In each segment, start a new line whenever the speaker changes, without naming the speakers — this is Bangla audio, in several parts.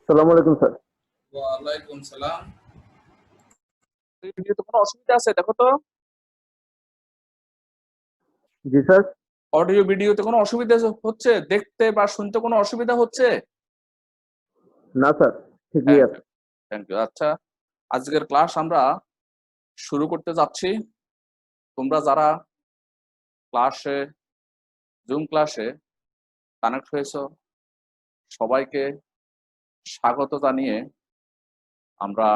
সালাম আলাইকুম স্যার।
ওয়ালাইকুম সালাম।
ভিডিওতে কোনো অসুবিধা আছে? দেখো তো
জি স্যার।
অডিও ভিডিওতে কোনো অসুবিধা হচ্ছে? দেখতে বা শুনতে কোনো অসুবিধা হচ্ছে?
না স্যার, ঠিকই আছে।
Thank you. আচ্ছা, আজকের ক্লাস আমরা শুরু করতে যাচ্ছি। তোমরা যারা ক্লাসে জুম ক্লাসে কানেক্ট হয়েছো সবাইকে স্বাগত জানিয়ে আমরা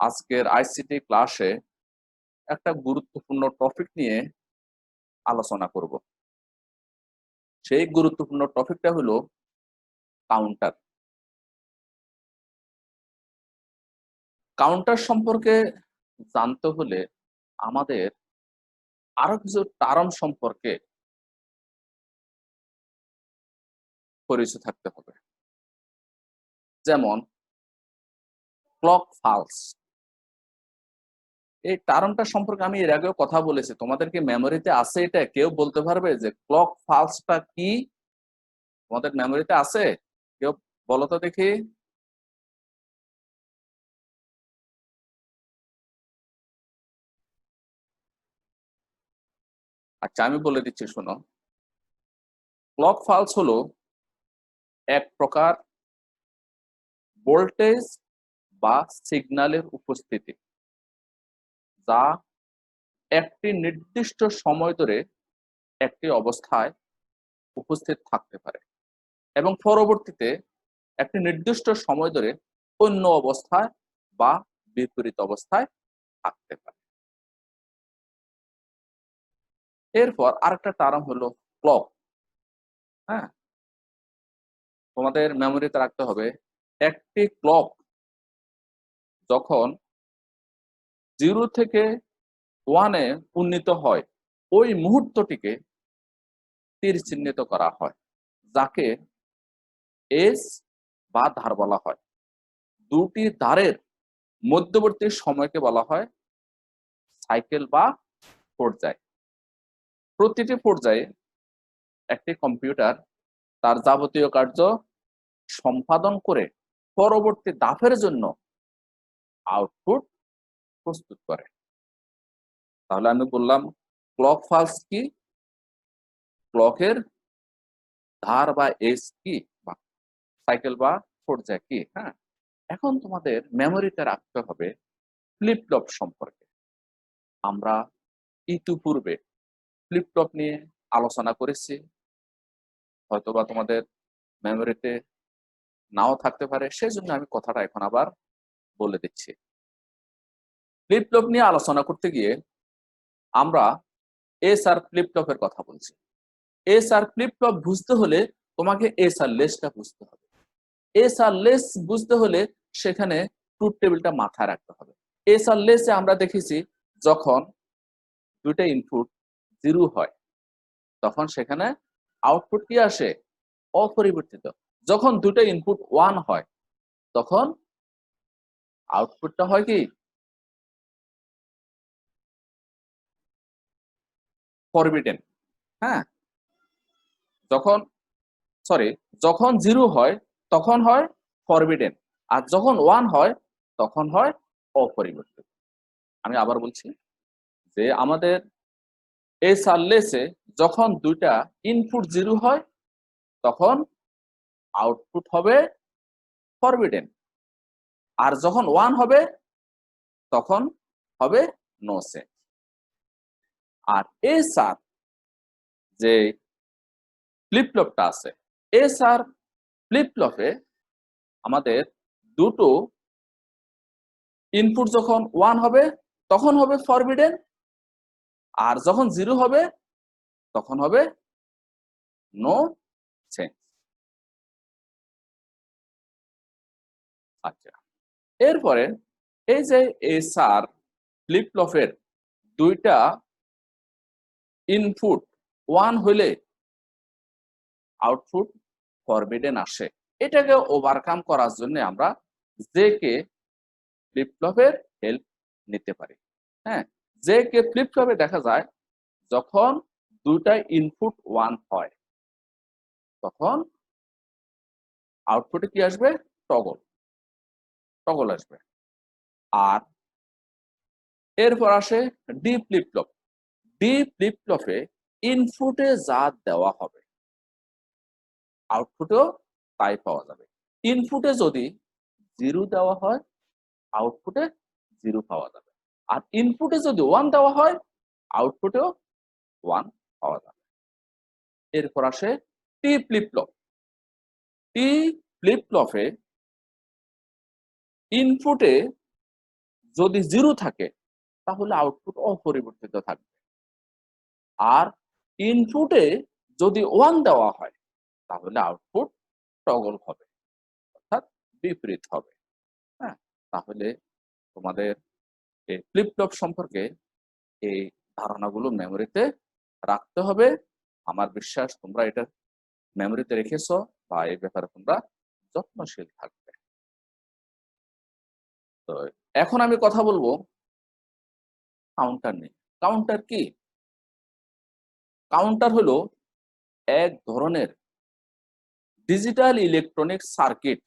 আজকের আইসিটি ক্লাসে একটা গুরুত্বপূর্ণ টপিক নিয়ে আলোচনা করব। সেই গুরুত্বপূর্ণ টপিকটা হলো কাউন্টার। কাউন্টার সম্পর্কে জানতে হলে আমাদের আরো কিছু টার্ম সম্পর্কে পরিচয় থাকতে হবে, যেমন ক্লক ফালস। এই টার্মটা সম্পর্কে আমি এর আগেও কথা বলেছি, তোমাদেরকে মেমোরিতে আছে? এটা কেউ বলতে পারবে যে ক্লক ফালসটা কি? তোমাদের মেমোরিতে আছে? কেউ বলো তো দেখি। আচ্ছা, আমি বলে দিচ্ছি, শোনো। ক্লক ফালস হলো এক প্রকার ভোল্টেজ বা সিগন্যালের উপস্থিতি, যা একটি নির্দিষ্ট সময় ধরে একটি অবস্থায় উপস্থিত থাকতে পারে এবং পরবর্তীতে একটি নির্দিষ্ট সময় ধরে অন্য অবস্থায় বা বিপরীত অবস্থায় থাকতে পারে। এরপর আরেকটা টার্ম হলো ক্লক। হ্যাঁ, তোমাদের মেমোরিতে রাখতে হবে, একটি ক্লক যখন 0 থেকে 1-এ উন্নীত হয় ওই মুহূর্তটিকে তীর চিহ্নিত করা হয়, যাকে এজ বা ধার বলা হয়। দুটি ধারের মধ্যবর্তী সময়কে বলা হয় সাইকেল বা পর্যায়। প্রতিটি পর্যায়ে একটি কম্পিউটার তার যাবতীয় কার্য সম্পাদন করে পরবর্তী ধাপের জন্য আউটপুট প্রস্তুত করে। তাহলে আমি বললাম ক্লক ফালস কি, ক্লকের ধার বা এজ কি, বা সাইকেল বা পর্যায় কি। হ্যাঁ, এখন তোমাদের মেমোরিতে রাখতে হবে ফ্লিপ ফ্লপ সম্পর্কে। আমরা ইতিপূর্বে ফ্লিপ ফ্লপ নিয়ে আলোচনা করেছি, হয়তোবা তোমাদের মেমোরিতে নাও থাকতে পারে, সেই জন্য আমি কথাটা এখন আবার বলে দিচ্ছি। ফ্লিপ ফ্লপ নিয়ে আলোচনা করতে গিয়ে আমরা এস আর ফ্লিপ ফ্লপের কথা বলছি। এস আর ফ্লিপ ফ্লপ বুঝতে হলে তোমাকে এস আর লেসটা বুঝতে হবে। এস আর লেস বুঝতে হলে সেখানে ট্রুথ টেবিলটা মাথায় রাখতে হবে। এস আর লেসে আমরা দেখেছি যখন দুইটা ইনপুট 0 হয় তখন সেখানে আউটপুট কি আসে? অপরিবর্তিত। যখন দুটো ইনপুট 1 হয় তখন আউটপুটটা হয় কি? ফরবিডেন। হ্যাঁ, যখন 0 হয় তখন হয় ফরবিডেন, আর যখন 1 হয় তখন হয় অপরিবর্তিত। আমি আবার বলছি যে আমাদের এস আর লেসে যখন দুইটা ইনপুট 0 হয় তখন আউটপুট হবে ফরবিডেন, আর যখন 1 হবে তখন হবে নো চেঞ্জ। আর এস আর যে ফ্লিপ ফ্লপটা আছে, এস আর ফ্লিপ ফ্লপে আমাদের দুটো ইনপুট যখন 1 হবে তখন হবে ফরবিডেন, আর যখন 0 হবে তখন হবে নো চেঞ্জ। আচ্ছা, এরপরে এই যে এস আর ফ্লিপ ফ্লপের দুইটা ইনপুট 1 হলে আউটপুট ফরবিডেন আসে, এটাকে ওভারকাম করার জন্য আমরা জে কে ফ্লিপ ফ্লপের হেল্প নিতে পারি। হ্যাঁ, জে কে ফ্লিপ ফ্লপে দেখা যায় যখন দুইটা ইনপুট 1 হয় তখন আউটপুটে কি আসবে? টগল টগল আসবে। আর এরপর আসে D flip flop. D flip ফ্লপে ইনপুটে যা দেওয়া হবে আউটপুটেও তাই পাওয়া যাবে। ইনপুটে যদি 0 দেওয়া হয় আউটপুটে 0 পাওয়া যাবে, আর ইনপুটে যদি 1 দেওয়া হয় আউটপুটেও 1 পাওয়া যাবে। এরপর আসে টি ফ্লিপ ফ্লপ। টি ফ্লিপ ফ্লপে ইনপুটে যদি 0 থাকে তাহলে আউটপুট অপরিবর্তিত থাকবে, আর ইনপুটে যদি 1 দেওয়া হয় তাহলে আউটপুট টগল হবে, অর্থাৎ বিপরীত হবে। হ্যাঁ, তাহলে তোমাদের এই ফ্লিপ ফ্লপ সম্পর্কে এই ধারণাগুলো মেমোরিতে রাখতে হবে। আমার বিশ্বাস তোমরা এটা মেমোরিতে রেখেছো বা এই ব্যাপারে তোমরা যত্নশীল থাকবে। তো এখন আমি কথা বলবো কাউন্টার নিয়ে। কাউন্টার কি? কাউন্টার হলো এক ধরনের ডিজিটাল ইলেকট্রনিক সার্কিট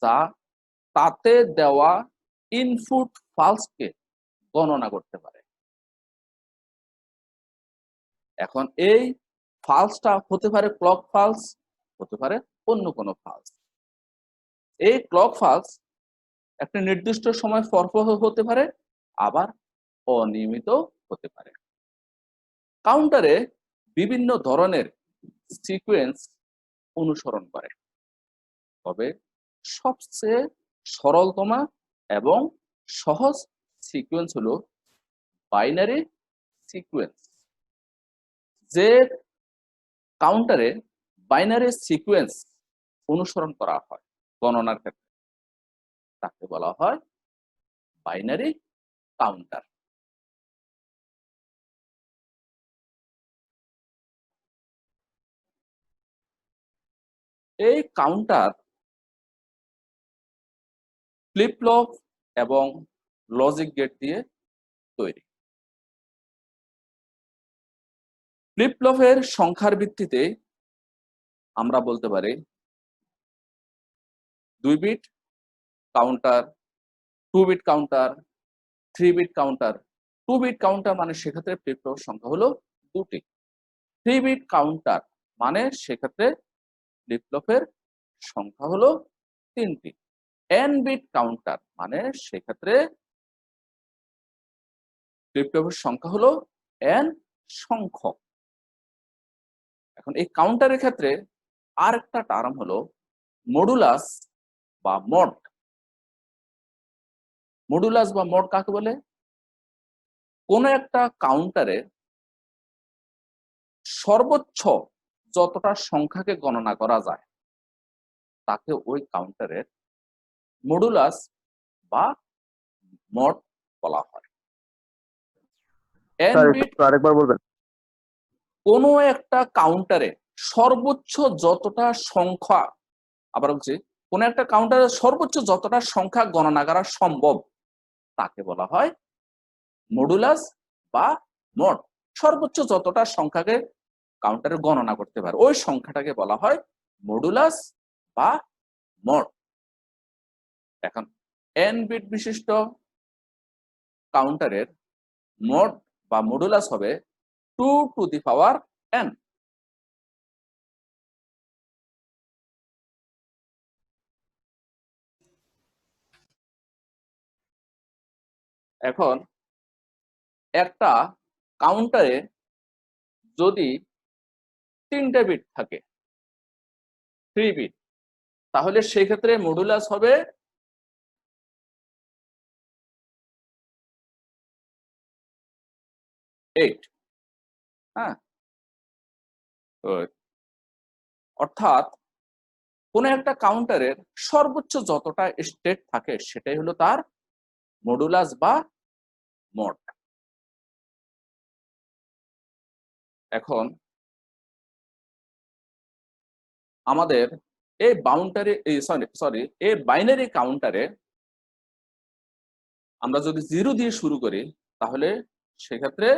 যা তাতে দেওয়া ইনপুট পালসকে গণনা করতে পারে। এখন এই পালসটা হতে পারে ক্লক পালস, হতে পারে অন্য কোনো পালস। এই ক্লক পালস একটা নির্দিষ্ট সময় পরপর হতে পারে, আবার অনিয়মিত হতে পারে। কাউন্টারে বিভিন্ন ধরনের সিকোয়েন্স অনুসরণ করে, তবে সবচেয়ে সরলতম এবং সহজ সিকোয়েন্স হলো বাইনারি সিকোয়েন্স। যে কাউন্টারে বাইনারি সিকোয়েন্স অনুসরণ করা হয় গণনার ক্ষেত্রে তাকে বলা হয় বাইনারি কাউন্টার। এই কাউন্টার ফ্লিপ ফ্লপ এবং লজিক গেট দিয়ে তৈরি। ফ্লিপ ফ্লপের সংখ্যার ভিত্তিতে আমরা বলতে পারি 2 bit counter, 2 bit counter, 3 bit counter. 2 bit counter মানে সেক্ষেত্রে ফ্লিপ ফ্লপের সংখ্যা হলো 2টি। 3 বিট কাউন্টার মানে সেক্ষেত্রে ফ্লিপ ফ্লপের সংখ্যা হলো 3টি। n বিট কাউন্টার মানে সেক্ষেত্রে ফ্লিপ ফ্লপের সংখ্যা হলো n সংখ্যক। এখন এই কাউন্টারের ক্ষেত্রে আর একটা টার্ম হলো মডুলাস বা মড। মডুলাস বা মড কাকে বলে? কোন একটা কাউন্টারে সর্বোচ্চ যতটা সংখ্যাকে গণনা করা যায় তাকে ওই কাউন্টারের মডুলাস বা মড বলা হয়। n
স্যার
বিট
একটু আরেকবার বলবেন?
কোনো একটা কাউন্টারে সর্বোচ্চ যতটা সংখ্যা, আবার বলছি, কোন একটা কাউন্টারে সর্বোচ্চ যতটা সংখ্যা গণনা করা সম্ভব তাকে বলা হয় মডুলাস বা মড। সর্বোচ্চ যতটা সংখ্যাকে কাউন্টারে গণনা করতে পারে ওই সংখ্যাটাকে বলা হয় মডুলাস বা মড। এখন n বিট বিশিষ্ট কাউন্টারের মড বা মডুলাস হবে 2 টু দি পাওয়ার n। এখন একটা কাউন্টারে যদি 3টে বিট থাকে, 3 বিট, তাহলে সেক্ষেত্রে মডুলাস হবে 8। হ্যাঁ, তো অর্থাৎ কোন একটা কাউন্টারের সর্বোচ্চ যতটা স্টেট থাকে সেটাই হলো তার মডুলাস বা মড। এখন আমাদের এই বাউন্ডারি এই বাইনারি কাউন্টারে আমরা যদি 0 দিয়ে শুরু করি তাহলে সেক্ষেত্রে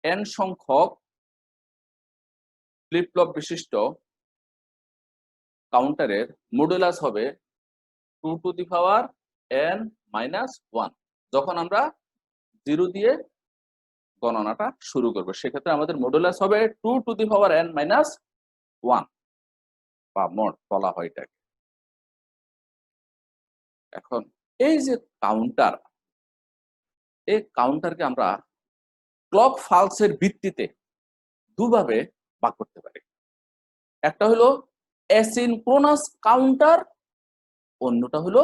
n সংখ্যক ফ্লিপ ফ্লপ বিশিষ্ট কাউন্টারের মডুলাস হবে 2n-1। যখন আমরা 0 দিয়ে গণনাটা শুরু করব সেক্ষেত্রে আমাদের মডুলাস হবে 2n-1 বা মড বলা হয় এটাকে। এখন এই যে কাউন্টার, এই কাউন্টারকে আমরা ক্লক ফালসের ভিত্তিতে দুভাবে ভাগ করতে পারি। একটা হলো অ্যাসিনক্রোনাস কাউন্টার, অন্যটা হলো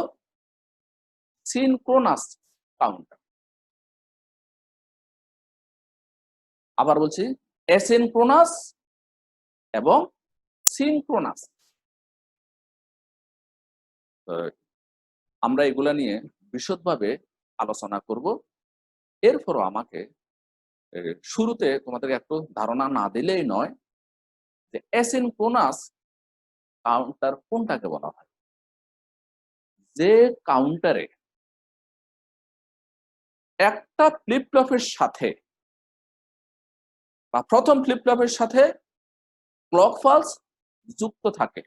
সিনক্রোনাস কাউন্টার। আবার বলছি, অ্যাসিনক্রোনাস এবং সিনক্রোনাস। আমরা এগুলা নিয়ে বিশদভাবে আলোচনা করব। এরপরও আমাকে শুরুতে তোমাদের একটু ধারণা না দিলেই নয় যে অ্যাসিনক্রোনাস কাউন্টার কোনটাকে বলা হয়। যে কাউন্টারে একটা ফ্লিপ ফ্লপের সাথে বা প্রথম ফ্লিপ ফ্লপের সাথে ক্লক পালস যুক্ত থাকে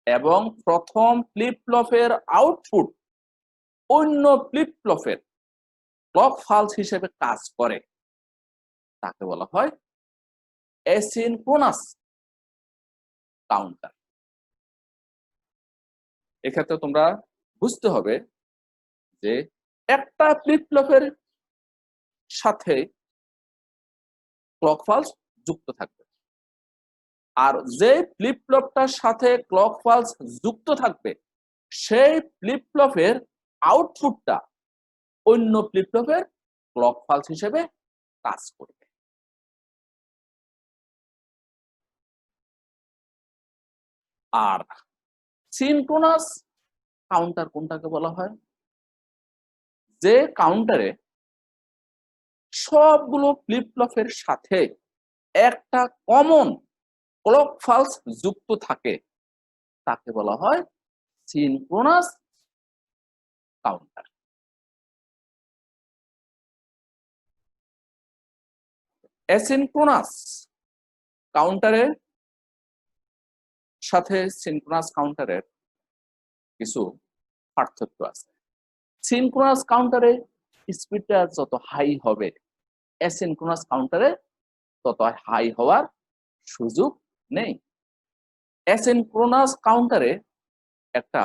এবং প্রথম ফ্লিপ ফ্লপের আউটপুট অন্য ফ্লিপ ফ্লপের ক্লক পালস হিসেবে কাজ করে, তাকে বলা হয় অ্যাসিনক্রোনাস কাউন্টার। এক্ষেত্রে তোমরা বুঝতে হবে যে একটা ফ্লিপ ফ্লপের সাথে ক্লক পালস যুক্ত থাকবে, আর যে ফ্লিপ ফ্লপটার সাথে ক্লক পালস যুক্ত থাকবে সেই ফ্লিপ ফ্লপের আউটপুটটা অন্য ফ্লিপ ফ্লপের ক্লক পালস হিসেবে কাজ করবে। আর সিনক্রোনাস কাউন্টার কোনটাকে বলা হয়? যে কাউন্টারে সবগুলো ফ্লিপ ফ্লপের সাথে একটা কমন ক্লক পালস যুক্ত থাকে, তাকে বলা হয় সিনক্রোনাস কাউন্টার। অ্যাসিনক্রোনাস কাউন্টারের সাথে সিনক্রোনাস কাউন্টারের কিছু পার্থক্য আছে। সিনক্রোনাস কাউন্টারে স্পিডটা যত হাই হবে, অ্যাসিনক্রোনাস কাউন্টারে তত হাই হওয়ার সুযোগ নেই। অ্যাসিনক্রোনাস কাউন্টারে একটা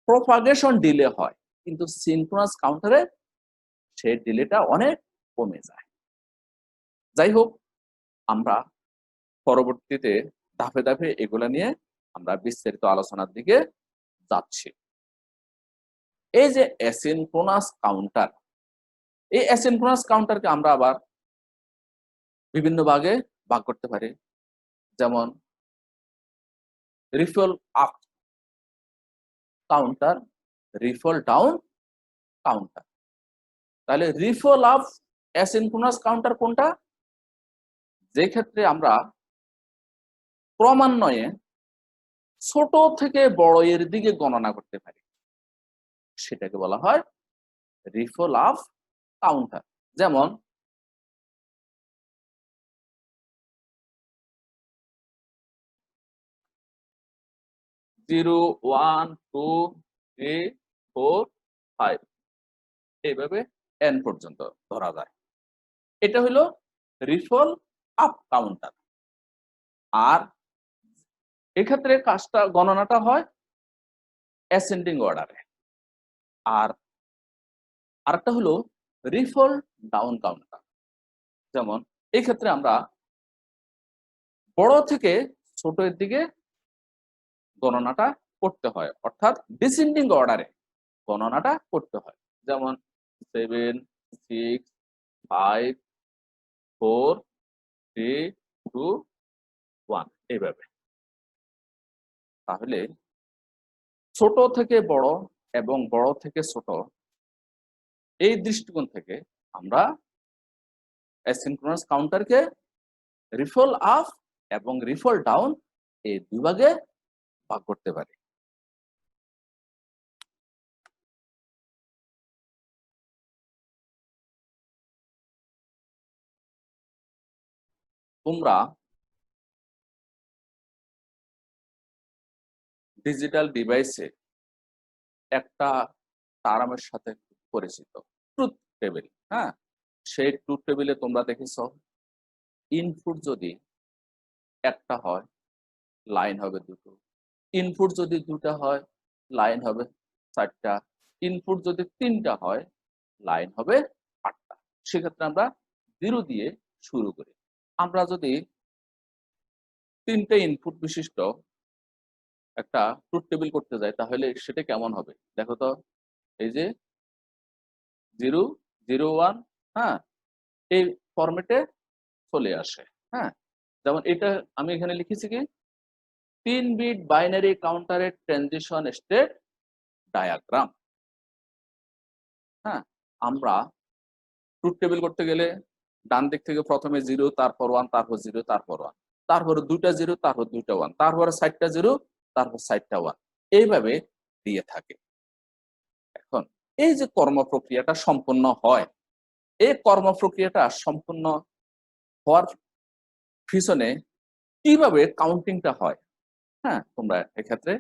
প্রপাগেশন ডিলে হয়, কিন্তু সিনক্রোনাস কাউন্টারে সেই ডিলেটা অনেক কমে যায়। যাই হোক, আমরা পরবর্তীতে ধাপে ধাপে এগুলা নিয়ে আমরা বিস্তারিত আলোচনার দিকে যাচ্ছি। এই যে অ্যাসিনক্রোনাস কাউন্টার, এই অ্যাসিনক্রোনাস কাউন্টারকে আমরা আবার বিভিন্ন ভাগে ভাগ করতে পারি, যেমন রিফল আপ কাউন্টার, রিফল ডাউন কাউন্টার। তাহলে রিফল আপ অ্যাসিনক্রোনাস কাউন্টার কোনটা? যে ক্ষেত্রে আমরা ক্রমান্বয়ে ছোট থেকে বড় এর দিকে গণনা করতে পারি, সেটাকে বলা হয় রিফল আপ কাউন্টার। যেমন 0, 1, 2, 3, 4, 5 এইভাবে n পর্যন্ত ধরা যায়। এটা হলো রিফল আপ কাউন্টার। আর এক্ষেত্রে কাজটা গণনাটা হয় অ্যাসেন্ডিং অর্ডারে। আর আরেকটা হলো রিফল ডাউন কাউন্টার। যেমন এই ক্ষেত্রে আমরা বড় থেকে ছোট এর দিকে গণনাটা করতে হয়, অর্থাৎ ডিসেন্ডিং অর্ডারে গণনাটা করতে হয়। যেমন 7, 6, 5, 4, 3, 2, 1 এইভাবে। তাহলে ছোট থেকে বড় এবং বড় থেকে ছোট, এই দৃষ্টিকোণ থেকে আমরা অ্যাসিনক্রোনাস কাউন্টারকে রিফল আপ এবং রিফল ডাউন এই দুই ভাগে ভাগ করতে পারি। তোমরা ডিজিটাল ডিভাইসে একটা টার্মের সাথে পরিচিত, ট্রুথ টেবিল। হ্যাঁ, সেই ট্রুথ টেবিলে তোমরা দেখেছ ইনপুট যদি একটা হয় লাইন হবে দুটো, ইনপুট যদি দুটা হয় লাইন হবে চারটা, ইনপুট যদি তিনটা হয় লাইন হবে আটটা। সেক্ষেত্রে আমরা 0 দিয়ে শুরু করি। আমরা যদি তিনটে ইনপুট বিশিষ্ট একটা ট্রুথ টেবিল করতে যাই তাহলে সেটা কেমন হবে দেখো তো। এই যে 0 0 1, হ্যাঁ, এই ফরম্যাটে চলে আসে। হ্যাঁ, যেমন এটা আমি এখানে লিখেছি কি 3 বিট বাইনারি কাউন্টারের ট্রানজিশন স্টেট ডায়াগ্রাম। হ্যাঁ, আমরা ট্রুথ টেবিল করতে গেলে ডান দিক থেকে প্রথমে 0, তারপর 1, তারপর 0, তারপর 1, তারপর দুইটা 0, তারপর দুইটা 1, তারপর 4টা 0, তারপর 4টা 1, এইভাবে দিয়ে থাকে। এখন এই যে কর্ম প্রক্রিয়াটা সম্পন্ন হয়, এই কর্ম প্রক্রিয়াটা সম্পূর্ণ হওয়ার পিছনে কিভাবে কাউন্টিংটা হয়, হ্যাঁ, তোমরা এক্ষেত্রে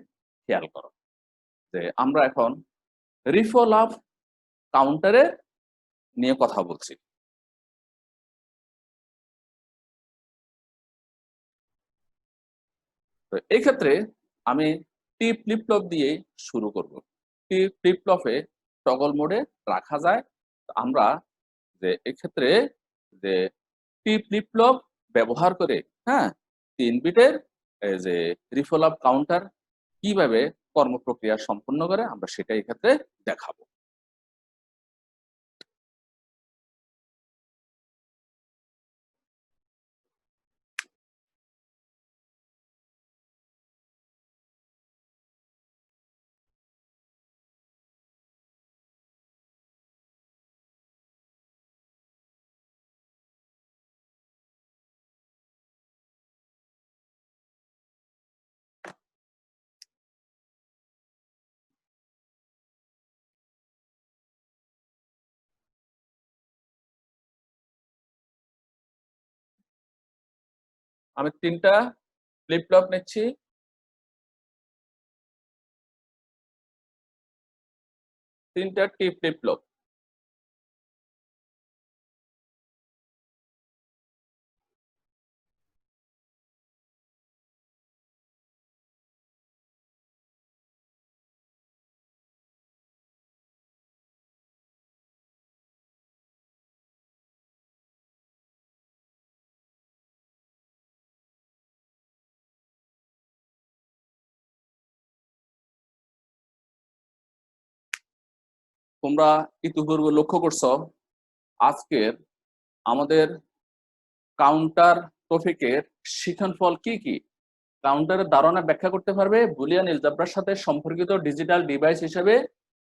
খেয়াল করো যে আমরা এখন রিফল অফ কাউন্টারে নিয়ে কথা বলছি। তো এই ক্ষেত্রে আমি টি ফ্লিপ ফ্লপ দিয়ে শুরু করব। টি ফ্লিপ ফ্লপে টগল মোডে রাখা যায়। আমরা যে এক্ষেত্রে যে টি ফ্লিপ ফ্লপ ব্যবহার করে, হ্যাঁ, 3 বিটের যে রিফল অফ কাউন্টার কিভাবে কর্মপ্রক্রিয়া সম্পন্ন করে আমরা সেটা এক্ষেত্রে দেখাবো। আমি 3টা ফ্লিপ ফ্লপ নিচ্ছি। তিনটা টি ফ্লিপ ফ্লপ। তোমরা ইতিপূর্বে লক্ষ্য করছো আজকের আমাদের কাউন্টার টপিকের শিক্ষণফল কি কি, কাউন্টারের ধারণা ব্যাখ্যা করতে পারবে, বুলিয়ান এলজেব্রার সাথে সম্পর্কিত ডিজিটাল ডিভাইস হিসেবে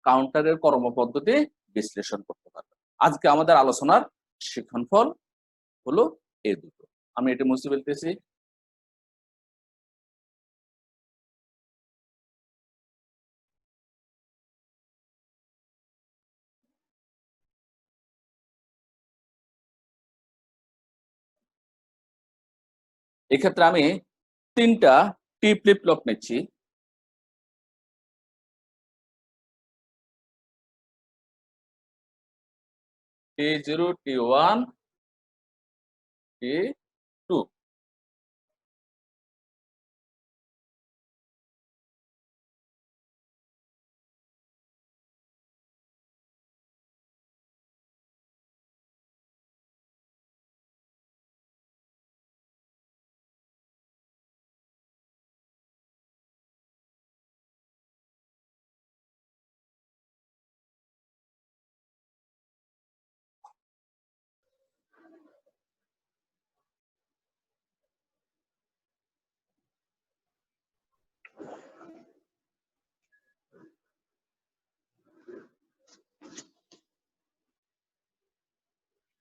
কাউন্টারের কর্মপদ্ধতি বিশ্লেষণ করতে পারবে। আজকে আমাদের আলোচনার শিক্ষণফল হলো এই দুটো। আমি এটা মুছে ফেলতেছি। এক্ষেত্রে আমি 3টা টি ফ্লিপ ফ্লপ নিচ্ছি। T0, T1, T2।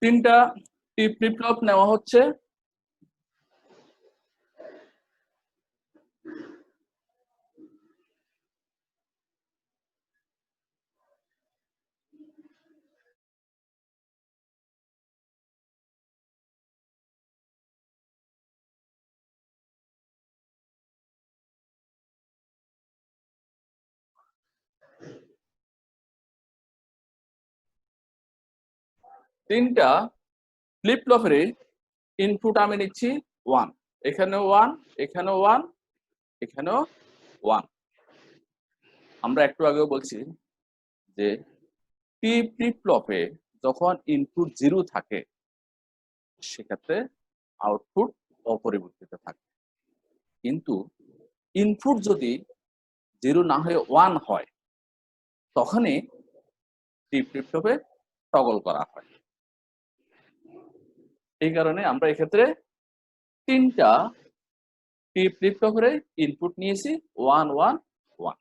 তিনটা টি ফ্লিপ ফ্লপ নেওয়া হচ্ছে। তিনটা ফ্লিপ ফ্লপের ইনপুট আমি নিচ্ছি 1, এখানেও 1, এখানেও 1, এখানেও 1। আমরা একটু আগেও বলছি যে টি ফ্লিপ ফ্লপে যখন ইনপুট 0 থাকে সেক্ষেত্রে আউটপুট অপরিবর্তিত থাকে, কিন্তু ইনপুট যদি 0 না হয়ে 1 হয় তখনই টি ফ্লিপ ফ্লপে টগল করা হয়। এই কারণে আমরা এক্ষেত্রে তিনটা টি ফ্লিপ ফ্লপের ইনপুট নিয়েছি 1 1 1।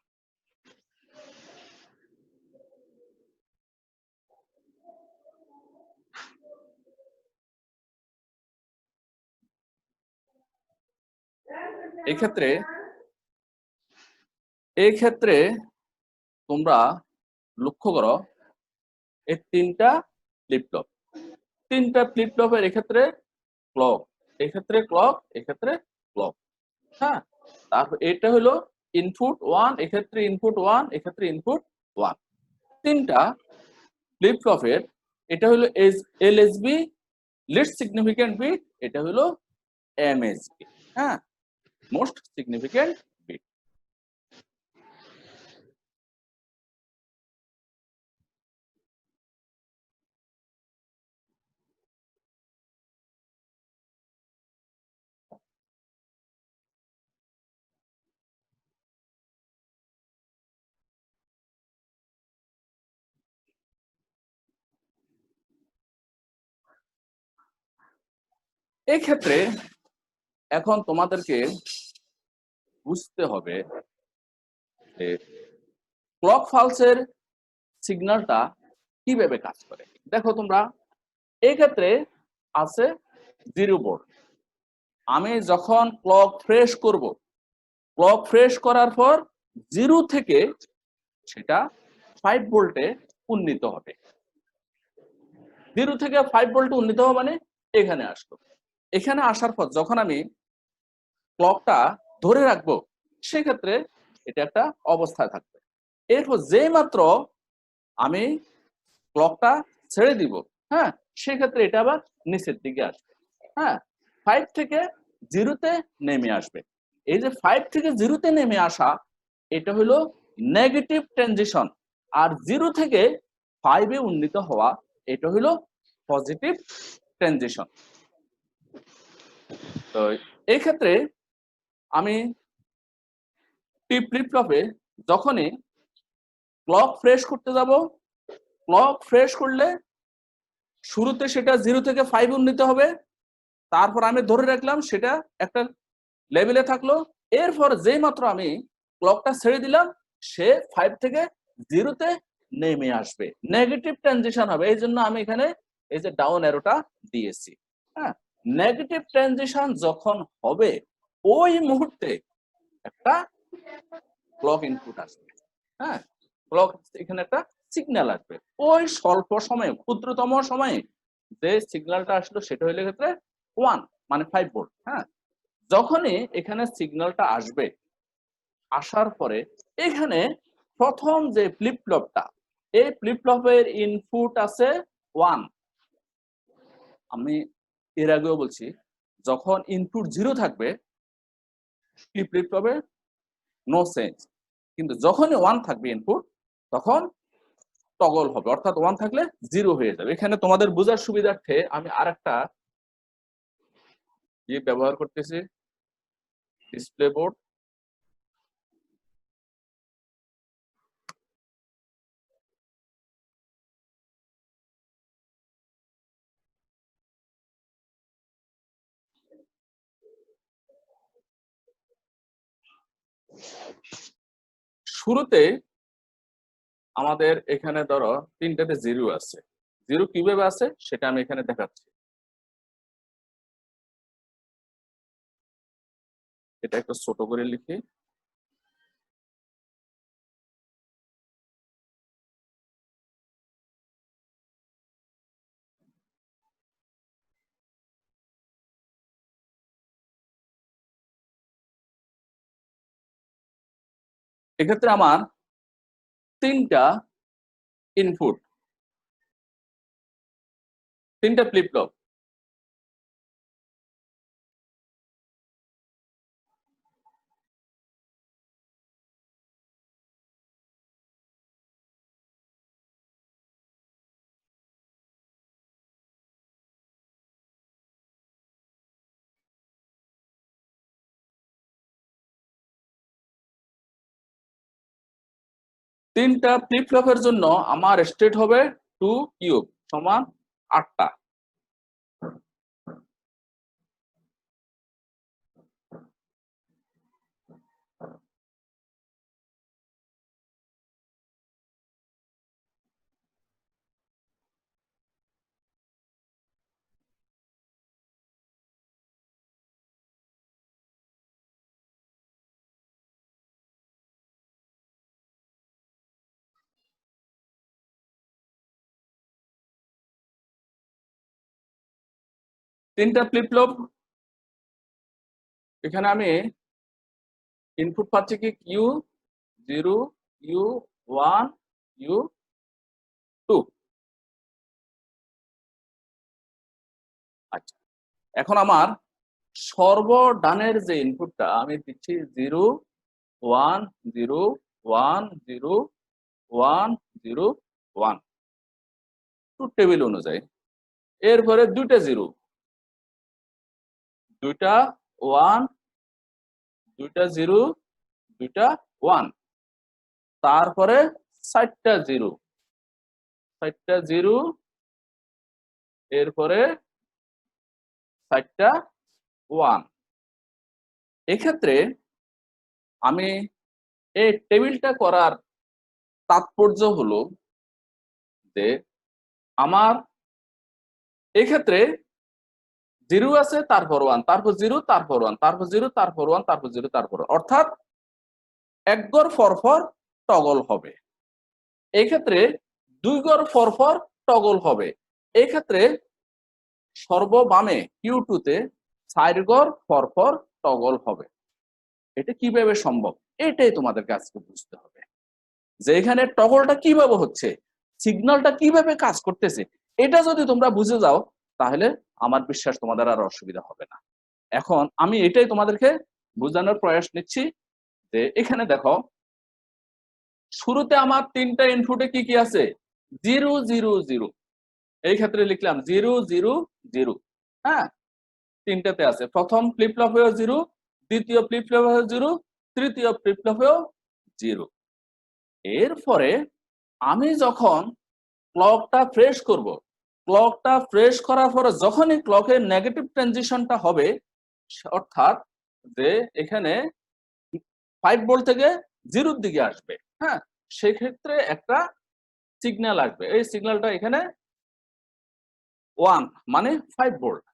এই ক্ষেত্রে তোমরা লক্ষ্য করো এই তিনটা ফ্লিপ ফ্লপ, তিনটা ফ্লিপ ফ্লপের এক্ষেত্রে ক্লক, এক্ষেত্রে ক্লক, এক্ষেত্রে ক্লক। হ্যাঁ, তারপর এটা হলো ইনপুট 1, এক্ষেত্রে ইনপুট 1, এক্ষেত্রে ইনপুট 1। তিনটা ফ্লিপ ফ্লপের এটা হলো এলএসবি লিস্ট সিগনিফিক্যান্ট বিট, এটা হলো এমএসবি, হ্যাঁ, মোস্ট সিগনিফিক্যান্ট বিট। এই ক্ষেত্রে এখন তোমাদেরকে বুঝতে হবে যে ক্লক পালসের সিগন্যালটা কিভাবে কাজ করে। দেখো তোমরা এই ক্ষেত্রে আছে 0 ভোল্ট। আমি যখন ক্লক ফ্রেশ করব, ক্লক ফ্রেশ করার পর 0 থেকে সেটা 5 ভোল্টে উন্নীত হবে। 0 থেকে 5 ভোল্টে উন্নীত হবে মানে এখানে আসলো। এখানে আসার পর যখন আমি ক্লকটা ধরে রাখবো সেক্ষেত্রে এটা একটা অবস্থায় থাকবে। এরপর যেই মাত্র আমি ক্লকটা ছেড়ে দিব, হ্যাঁ, সেক্ষেত্রে এটা আবার নিচের দিকে আসবে। হ্যাঁ, 5 থেকে 0-তে নেমে আসবে। এই যে 5 থেকে 0-তে নেমে আসা, এটা হলো নেগেটিভ ট্রানজিশন। আর 0 থেকে 5-এ উন্নীত হওয়া, এটা হলো পজিটিভ ট্রানজিশন। তো এই ক্ষেত্রে আমি টি ফ্লিপ ফ্লপে যখনই ক্লক ফ্রেশ করতে যাব, ক্লক ফ্রেশ করলে শুরুতে সেটা 0 থেকে 5 উন্নীত হবে, তারপর আমি ধরে রাখলাম সেটা একটা লেভেলে থাকলো। এরপর যেই মাত্র আমি ক্লকটা ছেড়ে দিলাম সে 5 থেকে 0-তে নেমে আসবে, নেগেটিভ ট্রানজিশন হবে। এই জন্য আমি এখানে এই যে ডাউন অ্যারোটা দিয়েছি। হ্যাঁ, নেগেটিভ ট্রানজিশন যখন হবে ওই মুহূর্তে একটা ক্লক ইনপুট আসবে। হ্যাঁ, ক্লক এখানে একটা সিগন্যাল আসবে। ওই স্বল্প সময়ে, ক্ষুদ্রতম সময়ে যে সিগন্যালটা আসলো সেটা হইলে ক্ষেত্রে 1 মানে 5 ভোল্ট। হ্যাঁ, যখনই এখানে সিগন্যালটা আসবে, আসার পরে এখানে প্রথম যে ফ্লিপ ফ্লপটা, এই ফ্লিপ ফ্লপের ইনপুট আছে 1। আমি এর আগেও বলছি যখন ইনপুট 0 থাকবে ফ্লিপ ফ্লপে নো চেঞ্জ, কিন্তু যখনই 1 থাকবে ইনপুট তখন টগল হবে, অর্থাৎ 1 থাকলে 0 হয়ে যাবে। এখানে তোমাদের বোঝার সুবিধার্থে আমি আরেকটা ব্যবহার করতেছি, ডিসপ্লে বোর্ড। শুরুতে আমাদের এখানে ধরো তিনটাতে 0 আছে। 0 কিভাবে আছে সেটা আমি এখানে দেখাচ্ছি। এটা একটু ছোট করে লিখি। এক্ষেত্রে আমার তিনটা ইনপুট তিনটা ফ্লিপ ফ্লপ। তিনটা ফ্লিপ ফ্লপের জন্য আমার স্টেট হবে 2 কিউব সমান 8টা। তিনটা ফ্লিপ ফ্লপ, এখানে আমি ইনপুট পাচ্ছি কি কিউ 0, কিউ 1, কিউ 2। আচ্ছা, এখন আমার সর্বডানের যে ইনপুটটা আমি দিচ্ছি 0 1 0 1 0 1 0 1 টু টেবিল অনুযায়ী। এরপরে দুইটা 0, দুইটা 1, দুইটা 0, দুইটা 1, তারপরে 4টা 0, 4টা 0, এরপরে 4টা 1। এক্ষেত্রে আমি এই টেবিলটা করার তাৎপর্য হলো যে আমার এক্ষেত্রে 0 আছে, তারপর 1, তারপর 0, তারপর 1, তারপর 0, তারপর 1, তারপর 0, তারপর 1, অর্থাৎ এক গড় পরপর টগল হবে। এই ক্ষেত্রে 2 গড় পরপর টগল হবে। এই ক্ষেত্রে সর্ববামে Q2 তে 4 গড় পরপর টগল হবে। এটা কিভাবে সম্ভব, এটাই তোমাদেরকে আজকে বুঝতে হবে যে এখানে টগলটা কিভাবে হচ্ছে, সিগন্যালটা কিভাবে কাজ করতেছে। এটা যদি তোমরা বুঝে যাও তাহলে আমার বিশ্বাস তোমাদের আর অসুবিধা হবে না। এখন আমি এটাই তোমাদেরকে বোঝানোর প্রয়াস নিচ্ছি যে এখানে দেখো শুরুতে আমার তিনটা ইনপুটে কি কি আছে 0 0 0। এই ক্ষেত্রে লিখলাম 0 0 0। হ্যাঁ, তিনটাতে আছে। প্রথম ফ্লিপ ফ্লপেও 0, দ্বিতীয় ফ্লিপ ফ্লপেও 0, তৃতীয় ফ্লিপ ফ্লপেও 0। এরপরে আমি যখন ক্লকটা ফ্রেশ করব, ক্লকটা ফ্রেশ করার পরে যখনই ক্লকের নেগেটিভ ট্রানজিশনটা হবে, অর্থাৎ যে এখানে 5 ভোল্ট থেকে 0 এর দিকে আসবে, হ্যাঁ, সেক্ষেত্রে একটা সিগন্যাল আসবে। এই সিগন্যালটা এখানে 1 মানে 5 ভোল্ট।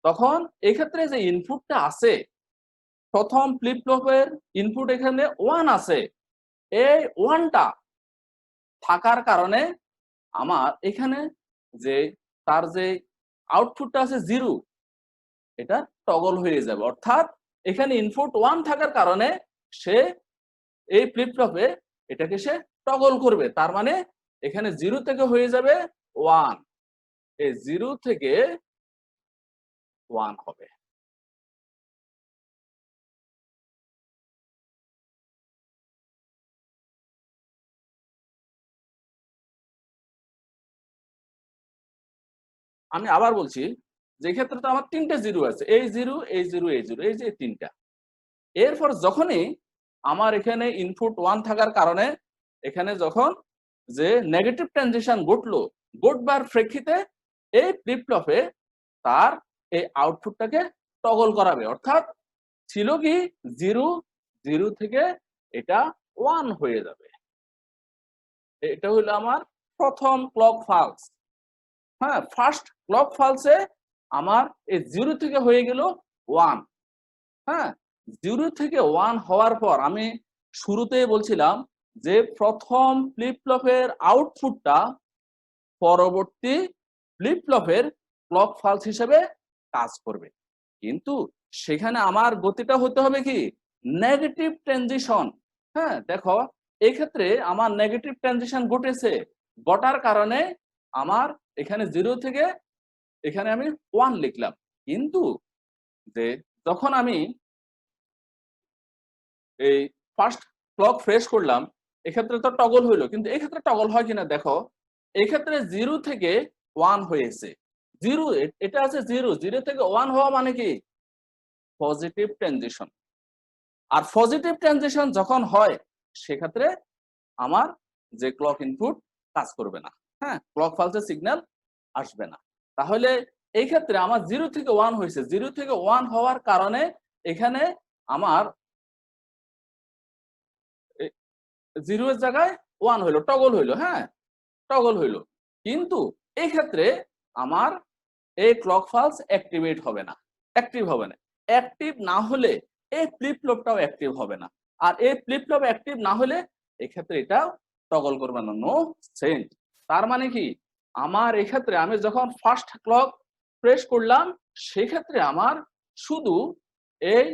তখন এক্ষেত্রে যে ইনপুটটা আছে, প্রথম ফ্লিপ ফ্লপের ইনপুট এখানে 1 আছে, এই 1টা থাকার কারণে আমার এখানে যে তার যে আউটপুটটা আছে 0, এটা টগল হয়ে যাবে। অর্থাৎ এখানে ইনপুট 1 থাকার কারণে সে এই ফ্লিপ ফ্লপে এটাকে সে টগল করবে। তার মানে এখানে 0 থেকে হয়ে যাবে 1, এই 0 থেকে 1 হবে। আমি আবার বলছি যে ক্ষেত্রে তো আমার তিনটে 0 আছে, এই 0 এই 0 এই 0, এই যে তিনটা। এরপর যখনই আমার এখানে ইনপুট 1 থাকার কারণে এখানে যখন যে নেগেটিভ ট্রানজিশন ঘটলো, ঘটবার প্রেক্ষিতে এই ফ্লিপ ফ্লপে তার এই আউটপুটটাকে টগল করাবে। অর্থাৎ ছিল কি 0 0 থেকে এটা 1 হয়ে যাবে। এটা হলো আমার প্রথম ক্লক পালস। হ্যাঁ, ফার্স্ট ক্লক পালসে আমার এই 0 থেকে হয়ে গেল 1। হ্যাঁ, 0 থেকে 1 হওয়ার পর আমি শুরুতেই বলছিলাম যে প্রথম ফ্লিপ ফ্লপের আউটপুটটা পরবর্তী ফ্লিপ ফ্লপের ক্লক পালস হিসেবে কাজ করবে। কিন্তু সেখানে আমার গতিটা হতে হবে কি নেগেটিভ ট্রানজিশন। হ্যাঁ, দেখো এই ক্ষেত্রে আমার নেগেটিভ ট্রানজিশন ঘটেছে, ঘটার কারণে আমার এখানে 0 থেকে এখানে আমি 1 লিখলাম, কিন্তু যে যখন আমি এই ফার্স্ট ক্লক ফ্রেশ করলাম, এক্ষেত্রে তো টগল হইলো, কিন্তু এই ক্ষেত্রে টগল হয় কিনা দেখো, এই ক্ষেত্রে 0 থেকে 1 হয়েছে। 0 এটা আছে 0 থেকে 1 হওয়া মানে কি পজিটিভ ট্রানজিশন। আর পজিটিভ ট্রানজিশন যখন হয় সেক্ষেত্রে আমার যে ক্লক ইনপুট কাজ করবে না, হ্যাঁ, ক্লক পালসের সিগন্যাল আসবে না। তাহলে এই ক্ষেত্রে আমার 0 থেকে 1 হয়েছে, 0 থেকে 1 হওয়ার কারণে এখানে আমার 0 এর জায়গায় 1 হইলো, টগল হইলো, হ্যাঁ, টগল হইলো। কিন্তু এই ক্ষেত্রে আমার এই ক্লক পালস অ্যাক্টিভেট হবে না, অ্যাক্টিভ হবে না। অ্যাক্টিভ না হলে এই ফ্লিপ ফ্লপটাও অ্যাক্টিভ হবে না। আর এই ফ্লিপ ফ্লপ অ্যাক্টিভ না হলে এক্ষেত্রে এটাও টগল করবে না, নো চেঞ্জ। তার মানে কি আমার এক্ষেত্রে আমি যখন ফার্স্ট ক্লক প্রেস করলাম সেক্ষেত্রে আমার শুধু এই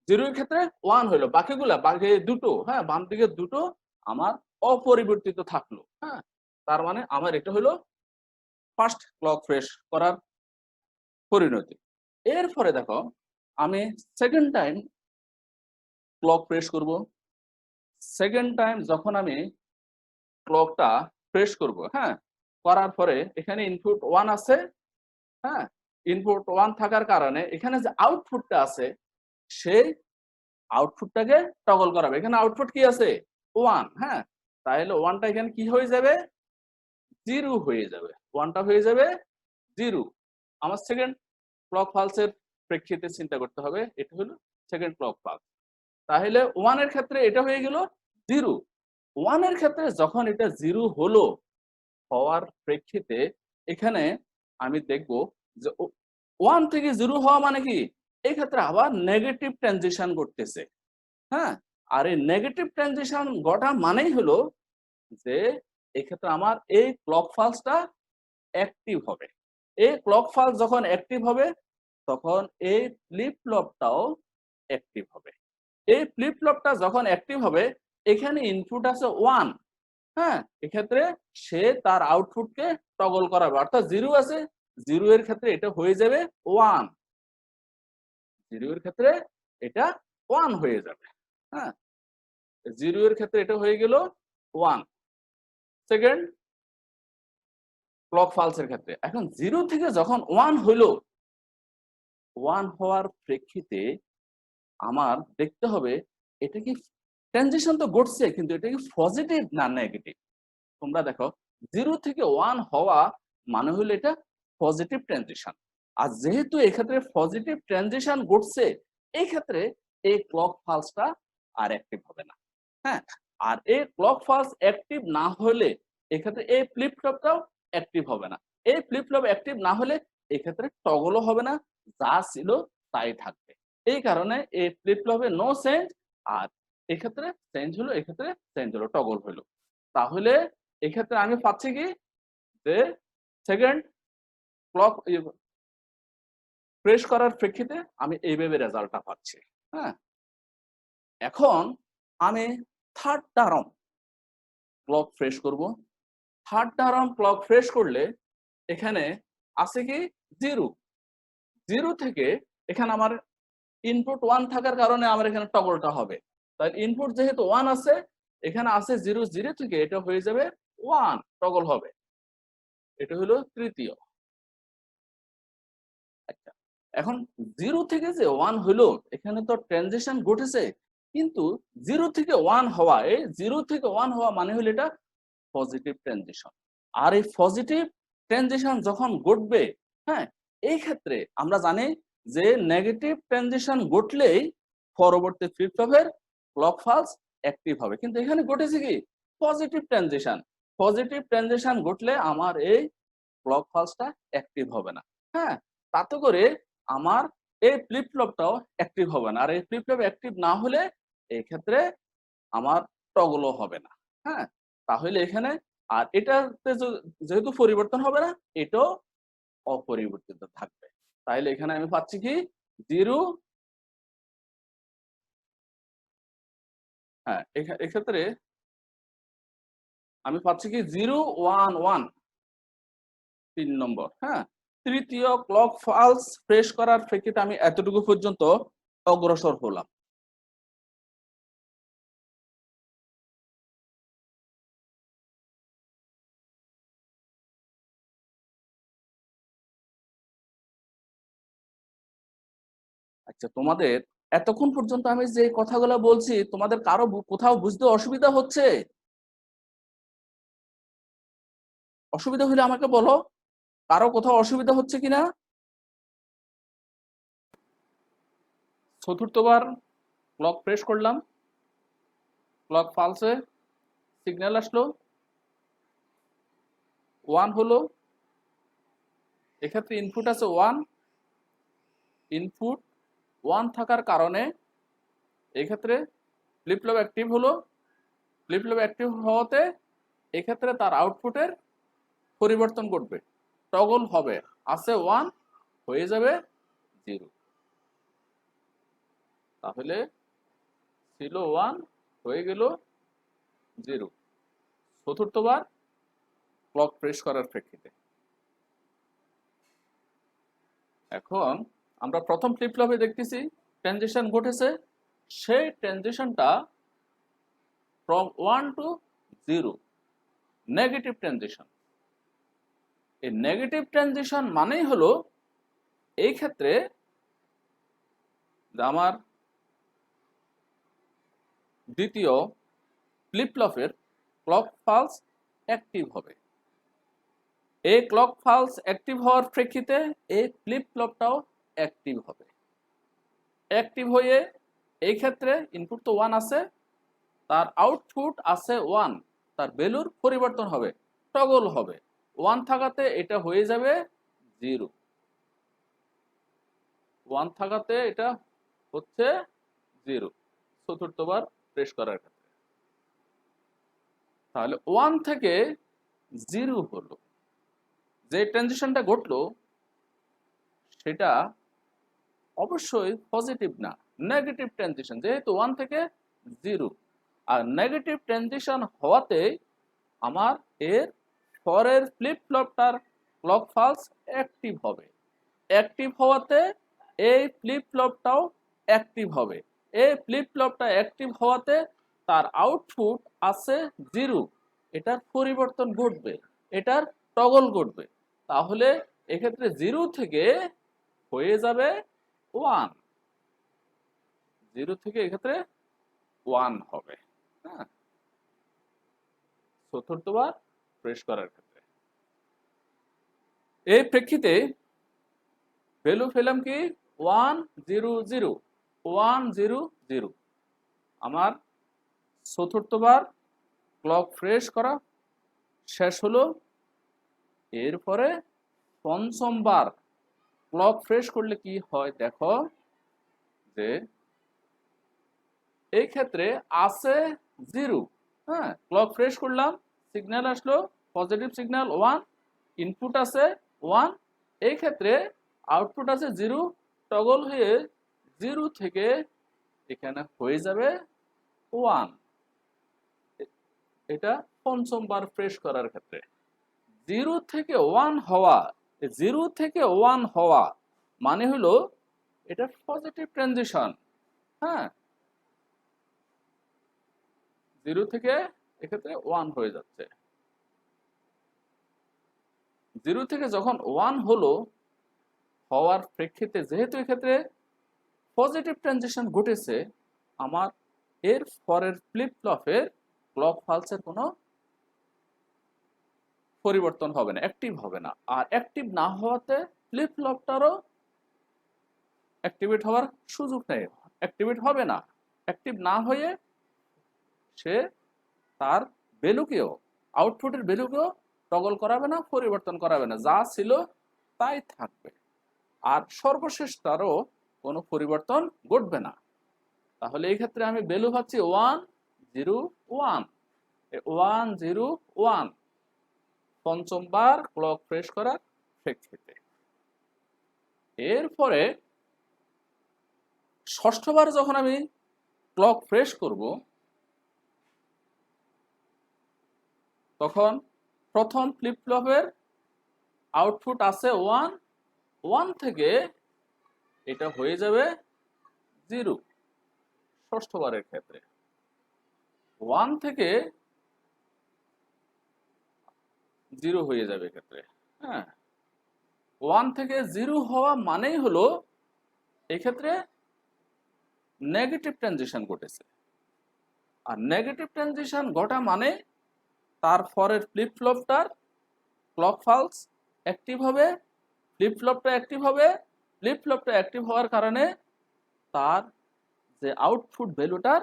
0 এর ক্ষেত্রে 1 হইলো, বাকিগুলা বাকি দুটো, হ্যাঁ, বাম দিকের দুটো আমার অপরিবর্তিত থাকলো, হ্যাঁ। তার মানে আমার এটা হলো ফার্স্ট ক্লক ফ্রেশ করার পরিণতি। এরপরে দেখো আমি সেকেন্ড টাইম ক্লক প্রেস করব। সেকেন্ড টাইম যখন আমি ক্লকটা প্রেস করব, হ্যাঁ, করার পরে এখানে ইনপুট 1 আছে, হ্যাঁ, ইনপুট 1 থাকার কারণে এখানে যে আউটপুটটা আছে সেই আউটপুটটাকে টগল করাবে। এখানে আউটপুট কি আছে 1, হ্যাঁ, তাহলে 1টা এখানে কি হয়ে যাবে 0 হয়ে যাবে, 1টা হয়ে যাবে 0। আমার সেকেন্ড ক্লক পালসের প্রেক্ষিতে চিন্তা করতে হবে, এটা হলো সেকেন্ড ক্লক পালস। তাহলে 1 এর ক্ষেত্রে এটা হয়ে গেল 0। 1 এর ক্ষেত্রে যখন এটা 0 হলো, হওয়ার প্রেক্ষিতে এখানে আমি দেখব যে 1 থেকে 0 হওয়া মানে কি এই ক্ষেত্রে আবার নেগেটিভ ট্রানজিশন ঘটতেছে, হ্যাঁ। আর এই নেগেটিভ ট্রানজিশন ঘটা মানেই হলো যে এক্ষেত্রে আমার এই ক্লক পালসটা অ্যাক্টিভ হবে। এই ক্লক পালস যখন অ্যাক্টিভ হবে তখন এই ফ্লিপ ফ্লপটাও অ্যাক্টিভ হবে। এই ফ্লিপ ফ্লপটা যখন অ্যাক্টিভ হবে এখানে ইনপুট আছে 1, হ্যাঁ, এক্ষেত্রে সে তার আউটপুটকে টগল করাবে, অর্থাৎ 0 আছে, 0 এর ক্ষেত্রে এটা হয়ে যাবে 1, 0 এর ক্ষেত্রে এটা 1 হয়ে যাবে, হ্যাঁ, 0 এর ক্ষেত্রে এটা হয়ে গেল 1 সেকেন্ড ক্লক পালসের ক্ষেত্রে। এখন 0 থেকে যখন 1 হইলো, 1 হওয়ার প্রেক্ষিতে আমার দেখতে হবে এটা কি ট্রানজিশন তো ঘটছে, কিন্তু এটা কি পজিটিভ না নেগেটিভ। তোমরা দেখো 0 থেকে 1 হওয়া মানে হলো এটা পজিটিভ ট্রানজিশন। আর যেহেতু এক্ষেত্রে পজিটিভ ট্রানজিশন ঘটছে এই ক্ষেত্রে এই ক্লক পালসটা আর অ্যাক্টিভ হবে না, হ্যাঁ। আর এই ক্লক পালস অ্যাক্টিভ না হলে এক্ষেত্রে এই ফ্লিপ ফ্লপটাও অ্যাক্টিভ হবে না। এই ফ্লিপ ফ্লপ অ্যাক্টিভ না হলে এক্ষেত্রে টগলও হবে না, যা ছিল তাই থাকবে। এই কারণে এই ফ্লিপ ফ্লপে নো চেঞ্জ, আর এক্ষেত্রে চেঞ্জ হলো, এক্ষেত্রে চেঞ্জ হলো, টগল হলো। তাহলে এক্ষেত্রে আমি পাচ্ছি কি যে সেকেন্ড ক্লক প্রেস করার প্রেক্ষিতে আমি এইভাবে রেজাল্টটা পাচ্ছি, হ্যাঁ। এখন আমি থার্ড টার্ম ক্লক ফ্রেশ করব। থার্ড টার্ম ক্লক ফ্রেশ করলে এখানে আছে কি 0, 0 থেকে এখানে আমার ইনপুট 1 থাকার কারণে আমার এখানে টগলটা হবে। তাই ইনপুট যেহেতু 1 আছে, এখানে আছে 0, 0 থেকে এটা হয়ে যাবে 1, টগল হবে। এটা হলো তৃতীয়। আচ্ছা, এখন 0 থেকে যে 1 হলো এখানে তো ট্রানজিশন ঘটেছে, কিন্তু 0 থেকে 1 হওয়া, এই 0 থেকে 1 হওয়া মানে হলো এটা পজিটিভ ট্রানজিশন। আর এই পজিটিভ ট্রানজিশন যখন ঘটবে, হ্যাঁ, এই ক্ষেত্রে আমরা জানি যে নেগেটিভ ট্রানজিশন ঘটলেই পরবর্তী ফ্লিপ ফ্লপের ক্লক পালস অ্যাক্টিভ হবে, কিন্তু এখানে ঘটেছে কি পজিটিভ ট্রানজিশন। পজিটিভ ট্রানজিশন ঘটলে আমার এই ক্লক পালসটা অ্যাক্টিভ হবে না, হ্যাঁ। তাতে করে আমার এই ফ্লিপ ফ্লপটাও অ্যাক্টিভ হবে না। আর এই ফ্লিপ ফ্লপ অ্যাক্টিভ না হলে এই ক্ষেত্রে আমার টগলও হবে না, হ্যাঁ। তাহলে এখানে আর এটাতে যেহেতু পরিবর্তন হবে না, এটাও অপরিবর্তিত থাকবে। তাহলে এখানে আমি পাচ্ছি কি 0, হ্যাঁ, এক্ষেত্রে আমি পাচ্ছি কি 0, 1, 1, 3 নম্বর। হ্যাঁ, তৃতীয় ক্লক পালস প্রেস করার প্রেক্ষিতে আমি এতটুকু পর্যন্ত অগ্রসর হলাম। আচ্ছা, তোমাদের এতক্ষণ পর্যন্ত আমি যে কথাগুলো বলছি তোমাদের কারো কোথাও বুঝতে অসুবিধা হচ্ছে? অসুবিধা হলে আমাকে বলো, কারো কোথাও অসুবিধা হচ্ছে কিনা? চতুর্থবার ক্লক প্রেস করলাম, ক্লক পালসে সিগন্যাল আসলো, 1 হলো। এক্ষেত্রে ইনপুট আছে 1, ইনপুট 1 থাকার কারণে এক্ষেত্রে ফ্লিপ ফ্লপ অ্যাক্টিভ হলো। ফ্লিপ ফ্লপ অ্যাক্টিভ হওয়াতে এক্ষেত্রে তার আউটপুটের পরিবর্তন ঘটবে, টগল হবে, আছে 1 হয়ে যাবে 0। তাহলে ছিল 1 হয়ে গেল 0 চতুর্থবার ক্লক প্রেস করার প্রেক্ষিতে। এখন আমরা প্রথম ফ্লিপ ফ্লপে দেখতেছি ট্রানজিশন ঘটেছে, সেই ট্রানজিশনটা ফ্রম 1 টু 0, নেগেটিভ ট্রানজিশন। এই নেগেটিভ ট্রানজিশন মানেই হলো এই ক্ষেত্রে আমার দ্বিতীয় ফ্লিপ ফ্লপের ক্লক পালস অ্যাক্টিভ হবে। এই ক্লক পালস অ্যাক্টিভ হওয়ার প্রেক্ষিতে এই ফ্লিপ ফ্লপটাও অ্যাক্টিভ হবে। অ্যাক্টিভ হয়ে এই ক্ষেত্রে ইনপুট তো 1 আছে, তার আউটপুট আছে 1, তার ভ্যালুর পরিবর্তন হবে, টগল হবে। 1 থাকাতে এটা হয়ে যাবে 0, 1 থাকাতে এটা হচ্ছে 0 চতুর্থবার প্রেস করার ক্ষেত্রে। তাহলে 1 থেকে 0 হলো, যে ট্রানজিশনটা ঘটলো সেটা অবশ্যই পজিটিভ না, নেগেটিভ ট্রানজিশন, যেহেতু 1 থেকে 0। আর নেগেটিভ ট্রানজিশন হওয়াতে আমার এর পরের ফ্লিপ ফ্লপটার ক্লক পালস অ্যাক্টিভ হবে। অ্যাক্টিভ হওয়াতে এই ফ্লিপ ফ্লপটাও অ্যাক্টিভ হবে। এই ফ্লিপ ফ্লপটা অ্যাক্টিভ হওয়াতে তার আউটপুট আছে 0, এটার পরিবর্তন ঘটবে, এটার টগল ঘটবে। তাহলে এক্ষেত্রে 0 থেকে হয়ে যাবে 1, 0 থেকে এক্ষেত্রে 1 হবে। হ্যাঁ, চতুর্থবার প্রেস করার ক্ষেত্রে। এই প্রেক্ষিতে ভ্যালু পেলাম কি 1 0 0 1 0 0। আমার চতুর্থবার ক্লক প্রেস করা শেষ হলো। এরপরে পঞ্চমবার ক্লক প্রেস করলে কি হয় দেখো, যে এই ক্ষেত্রে আছে 0। হ্যাঁ, ক্লক প্রেস করলাম, সিগন্যাল আসলো, পজিটিভ সিগন্যাল 1, ইনপুট আছে 1, এই ক্ষেত্রে আউটপুট আছে 0, টগল হয়ে 0 থেকে এখানে হয়ে যাবে 1। এটা পঞ্চমবার প্রেস করার ক্ষেত্রে 0 থেকে 1 হওয়া, 0 থেকে 1 হওয়া মানে হলো এটা পজিটিভ ট্রানজিশন। হ্যাঁ, 0 থেকে এক্ষেত্রে 1 হয়ে যাচ্ছে। 0 থেকে যখন 1 হলো, হওয়ার প্রেক্ষিতে যেহেতু এক্ষেত্রে পজিটিভ ট্রানজিশন ঘটেছে, আমার এর পরের ফ্লিপ ফ্লপের ক্লক পালসের কোনো পরিবর্তন হবে না, অ্যাক্টিভ হবে না। আর অ্যাক্টিভ না হওয়াতে ফ্লিপ ফ্লপটারও অ্যাক্টিভেট হওয়ার সুযোগ নেই, অ্যাক্টিভেট হবে না। অ্যাক্টিভ না হয়ে সে তার ভ্যালুকেও, আউটপুটের ভ্যালুকেও টগল করাবে না, পরিবর্তন করাবে না, যা ছিল তাই থাকবে। আর সর্বশেষটারও কোনো পরিবর্তন ঘটবে না। তাহলে এই ক্ষেত্রে আমি ভ্যালু পাচ্ছি 1 0 1, 1 0 1 পঞ্চমবার ক্লক প্রেস করার প্রেক্ষিতে। এরপরে ষষ্ঠবার যখন আমি ক্লক প্রেস করব, তখন প্রথম ফ্লিপ ফ্লপের আউটপুট আছে 1, 1 থেকে এটা হয়ে যাবে 0 ষষ্ঠবারের ক্ষেত্রে। 1 থেকে 0 হয়ে যাবে ক্ষেত্রে। হ্যাঁ, 1 থেকে 0 হওয়া মানেই হলো এক্ষেত্রে নেগেটিভ ট্রানজিশন ঘটেছে। আর নেগেটিভ ট্রানজিশন ঘটা মানে তার পরের ফ্লিপ ফ্লপটার ক্লক পালস অ্যাক্টিভ হবে, ফ্লিপ ফ্লপটা অ্যাক্টিভ হবে, ফ্লিপ ফ্লপটা অ্যাক্টিভ হওয়ার কারণে তার যে আউটপুট ভ্যালুটার,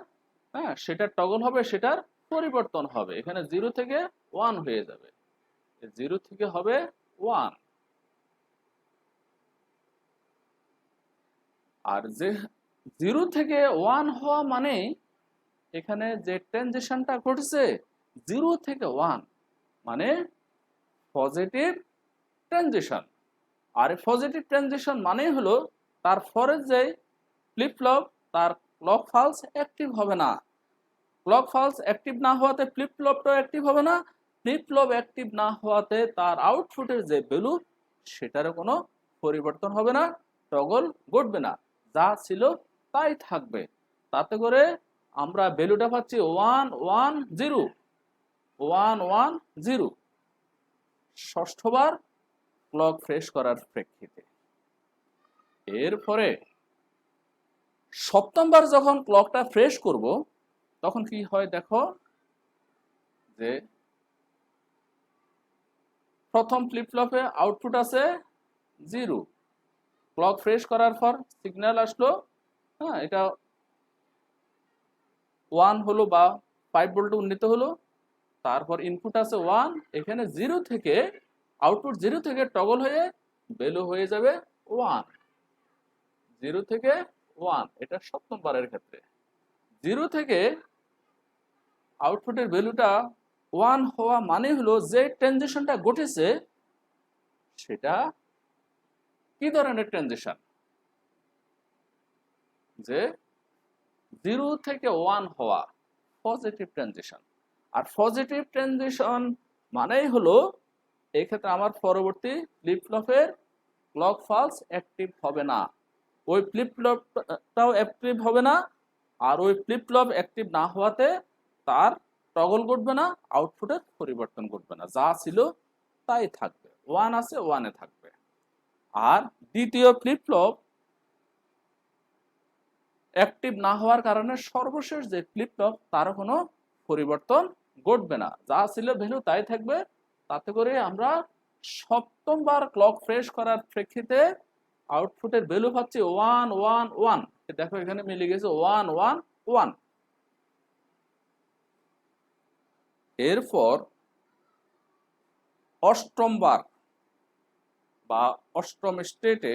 হ্যাঁ, সেটা টগল হবে, সেটার পরিবর্তন হবে। এখানে 0 থেকে 1 হয়ে যাবে, 0 থেকে হবে 1। আর যে 0 থেকে 1 হওয়া মানে এখানে যে ট্রানজিশনটা ঘটেছে 0 থেকে 1 মানে পজিটিভ ট্রানজিশন। আর পজিটিভ ট্রানজিশন মানে হলো তার পরে যে ফ্লিপ ফ্লপ তার ক্লক পালস অ্যাক্টিভ হবে না। ক্লক পালস অ্যাক্টিভ না হওয়াতে ফ্লিপ ফ্লপটাও অ্যাক্টিভ হবে না। ফ্লিপ ফ্লপ অ্যাক্টিভ না হওয়াতে তার আউটপুটের যে ভ্যালু সেটারও কোনো পরিবর্তন হবে না, টগল ঘটবে না, যা ছিল তাই থাকবে। তাতে করে আমরা ভ্যালুটা পাচ্ছি 1 1 0 1 1 0 ষষ্ঠবার ক্লক ফ্রেশ করার প্রেক্ষিতে। এরপরে সপ্তমবার যখন ক্লকটা ফ্রেশ করব তখন কি হয় দেখো, যে প্রথম ফ্লিপ ফ্লপে আউটপুট আছে 0, ক্লক ফ্রেশ করার পর সিগন্যাল আসলো, হ্যাঁ, এটা 1 হলো বা 5 ভোল্টে উন্নীত হলো। তারপর ইনপুট আছে 1, এখানে 0 থেকে আউটপুট 0 থেকে টগল হয়ে ভ্যালু হয়ে যাবে 1, 0 থেকে 1। এটা সপ্তমবারের ক্ষেত্রে 0 থেকে আউটপুটের ভ্যালুটা 1 হওয়া মানে হলো যে ট্রানজিশনটা ঘটেছে সেটা কি ধরনের ট্রানজিশন, যে 0 থেকে 1 হওয়া পজিটিভ ট্রানজিশন। আর পজিটিভ ট্রানজিশন মানেই হলো এই ক্ষেত্রে আমার পরবর্তী ফ্লিপ ফ্লপের ক্লক পালস অ্যাক্টিভ হবে না, ওই ফ্লিপ ফ্লপটাও অ্যাক্টিভ হবে না। আর ওই ফ্লিপ ফ্লপ অ্যাক্টিভ না হওয়াতে তার টগল ঘটবে না, আউটপুটের পরিবর্তন ঘটবে না, যা ছিল তাই থাকবে, 1 আছে 1 এ থাকবে। আর দ্বিতীয় ফ্লিপ ফ্লপ অ্যাক্টিভ না হওয়ার কারণে সর্বশেষ যে ফ্লিপ ফ্লপ তারও কোনো পরিবর্তন ঘটবে না, যা ছিল ভ্যালু তাই থাকবে। তাতে করে আমরা সপ্তমবার ক্লক ফ্রেশ করার প্রেক্ষিতে আউটপুটের ভ্যালু পাচ্ছি 1 1 1। দেখো এখানে মিলে গেছে 1 1 1। এরপর অষ্টমবার বা অষ্টম স্টেটে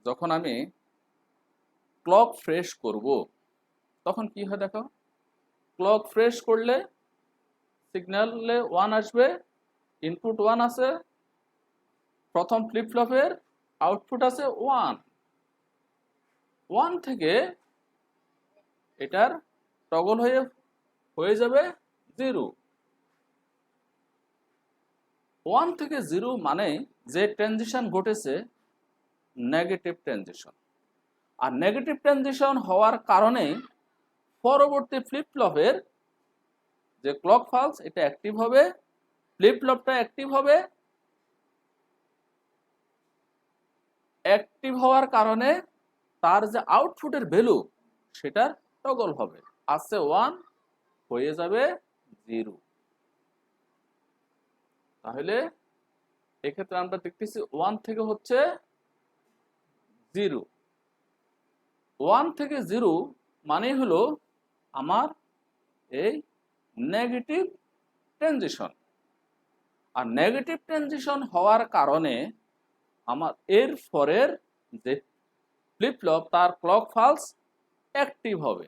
যখন আমি ক্লক ফ্রেশ করব তখন কি হয় দেখো, ক্লক ফ্রেশ করলে সিগন্যালে 1 আসবে, ইনপুট 1 আছে, প্রথম ফ্লিপ ফ্লপের আউটপুট আছে 1, 1 থেকে এটার টগল হয়ে যাবে 0। 1 থেকে 0 মানে যে ট্রানজিশন ঘটেছে নেগেটিভ ট্রানজিশন। আর নেগেটিভ ট্রানজিশন হওয়ার কারণে পরবর্তী ফ্লিপ ফ্লপের যে ক্লক পালস এটা অ্যাক্টিভ হবে, ফ্লিপ ফ্লপটা অ্যাক্টিভ হবে, অ্যাক্টিভ হওয়ার কারণে তার যে আউটপুটের ভ্যালু সেটার টগল হবে, আছে 1 হয়ে যাবে 0। তাহলে এক্ষেত্রে আমরা দেখতেছি 1 থেকে হচ্ছে 0, 1 থেকে 0 মানে হলো আমার এই নেগেটিভ ট্রানজিশন। আর নেগেটিভ ট্রানজিশন হওয়ার কারণে আমার এর পরের যে ফ্লিপ ফ্লপ তার ক্লক পালস অ্যাক্টিভ হবে।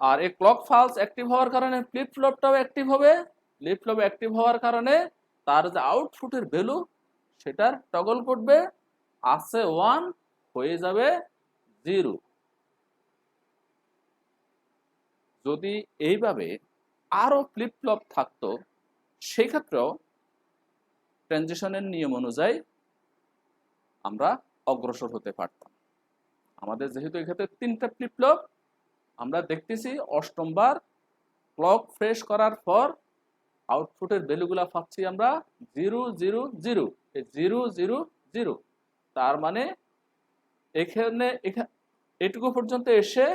আর এই ক্লক পালস অ্যাক্টিভ হওয়ার কারণে ফ্লিপ ফ্লপটাও অ্যাক্টিভ হবে, ফ্লিপ ফ্লপ অ্যাক্টিভ হওয়ার কারণে তার যে আউটপুটের ভ্যালু সেটার টগল করবে, আছে 1 হয়ে যাবে 0। যদি এইভাবে আরো ফ্লিপ ফ্লপ থাকতো সেক্ষেত্রেও ট্রানজিশনের নিয়ম অনুযায়ী আমরা অগ্রসর হতে পারতাম। আমাদের যেহেতু এক্ষেত্রে 3টা ফ্লিপ ফ্লপ, আমরা দেখতেছি 8ম বার ক্লক ফ্রেশ করার পর আউটপুটের ভ্যালুগুলা পাচ্ছি আমরা 0 0 0, এই 0 0 0। তার মানে এখানে এটুকু পর্যন্ত এসে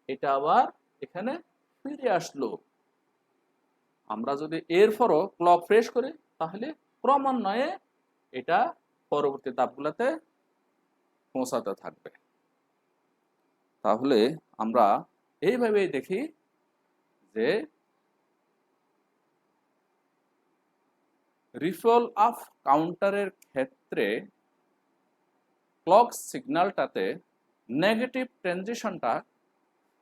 এটা আবার এখানে ফিরে আসলো। আমরা যদি এরপরও ক্লক ফ্রেশ করি তাহলে ক্রমান্বয়ে এটা পরবর্তী ধাপগুলোতে পৌঁছাতে থাকবে। তাহলে আমরা এইভাবেই দেখি যে রিফল আপ কাউন্টারের ক্ষেত্রে ক্লক সিগন্যালটাতে নেগেটিভ ট্রানজিশনটা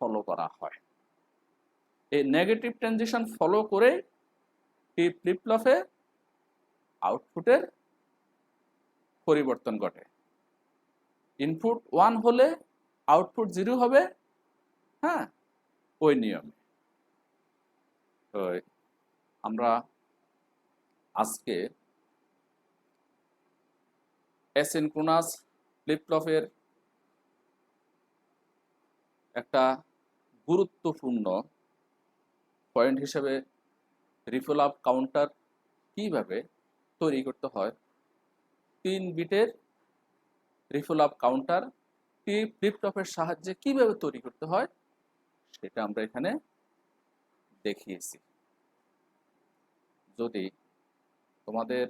ফলো করা হয়। এই নেগেটিভ ট্রানজিশন ফলো করে টি ফ্লিপ ফ্লপে আউটপুটের পরিবর্তন ঘটে। ইনপুট 1 হলে আউটপুট 0 হবে, হ্যাঁ, ওই নিয়মে। তো আমরা আজকে অ্যাসিনক্রোনাস ফ্লিপ ফ্লপের একটা গুরুত্বপূর্ণ পয়েন্ট হিসেবে রিফল আপ কাউন্টার কিভাবে তৈরি করতে হয়, 3 বিটের রিফল আপ কাউন্টার টি ফ্লিপ ফ্লপের সাহায্যে কিভাবে তৈরি করতে হয় সেটা আমরা এখানে দেখিয়েছি। যদি তোমাদের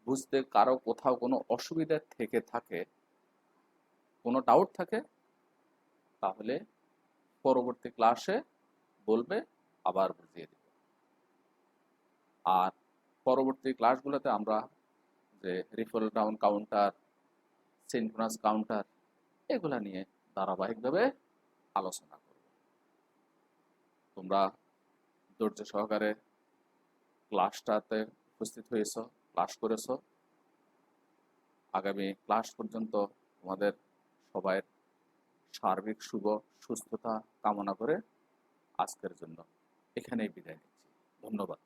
বুঝতে কারো কোথাও কোনো অসুবিধা থেকে থাকে, কোনো ডাউট থাকে, তাহলে পরবর্তী ক্লাসে বলবে, আবার বুঝিয়ে দেব। আর পরবর্তী ক্লাসগুলোতে আমরা যে রিফল ডাউন কাউন্টার, সিনক্রোনাস কাউন্টার, এগুলা নিয়ে ধারাবাহিকভাবে আলোচনা করব। তোমরা ধৈর্য সহকারে ক্লাসটাতে উপস্থিত হয়েছ, ক্লাস করেছ। আগামী ক্লাস পর্যন্ত তোমাদের সবাই সার্বিক শুভ সুস্থতা কামনা করে আজকের জন্য এখানেই বিদায় নিচ্ছি। ধন্যবাদ।